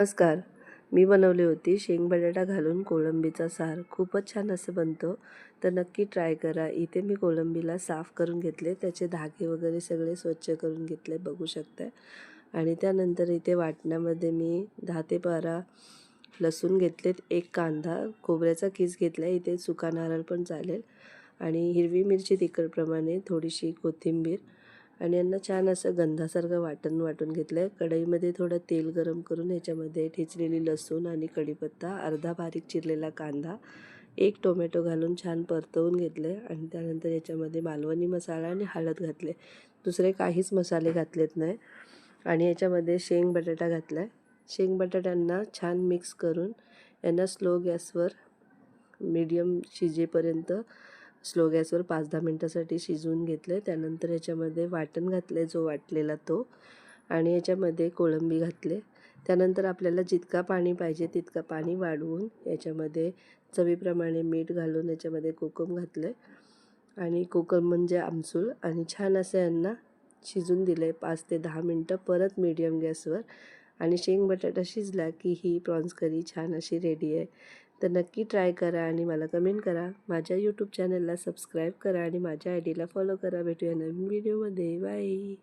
नमस्कार. मी बनवली होती शेंग बटाटा घालून कोळंबीचा सार. खूपच छान असं बनतो, तर नक्की ट्राय करा. इथे मी कोळंबीला साफ करून घेतले, त्याचे धागे वगैरे सगळे स्वच्छ करून घेतले बघू शकता. आणि त्यानंतर इथे वाटणामध्ये मी 10 ते 12 लसूण घेतलेत, 1 कांदा, खोबऱ्याचा किस घेतला, इथे सुका नारळ पण चालेल, आणि हिरवी मिरची तिखटप्रमाणे, थोडीशी कोथिंबीर, आणि यांना छान असं गंधासारखं वाटून घेतलं आहे. कढईमध्ये थोडं तेल गरम करून याच्यामध्ये ठेचलेली लसूण आणि कढीपत्ता, अर्धा बारीक चिरलेला कांदा, 1 टोमॅटो घालून छान परतवून घेतले. आणि त्यानंतर याच्यामध्ये मालवणी मसाला आणि हळद घातले, दुसरे काहीच मसाले घातलेत नाही. आणि याच्यामध्ये शेंग बटाटा घातला आहे. शेंग बटाट्यांना छान मिक्स करून यांना स्लो गॅसवर मीडियम शिजेपर्यंत स्लो गॅसवर 5-10 मिनटासाठी शिजवून घेतले. त्यानंतर याच्यामध्ये वाटण घातले, जो वाटलेला तो, आणि याच्यामध्ये कोळंबी घातले. त्यानंतर आपल्याला जितका पाणी पाहिजे तितका पाणी वाढवून याच्यामध्ये चवीप्रमाणे मीठ घालून याच्यामध्ये कोकम घातले, आणि कोकम म्हणजे आमसूल, आणि छान असं यांना शिजून दिले 5 ते 10 मिनटं परत मीडियम गॅसवर. आणि शेंग बटाटा शिजला की ही प्रॉन्स करी छान अशी रेडी आहे. तर नक्की ट्राय करा आणि मला कमेंट करा. माझ्या यूट्यूब चॅनलला सबस्क्राईब करा आणि माझ्या आय डीला फॉलो करा. भेटूया नवीन व्हिडिओमध्ये. बाय.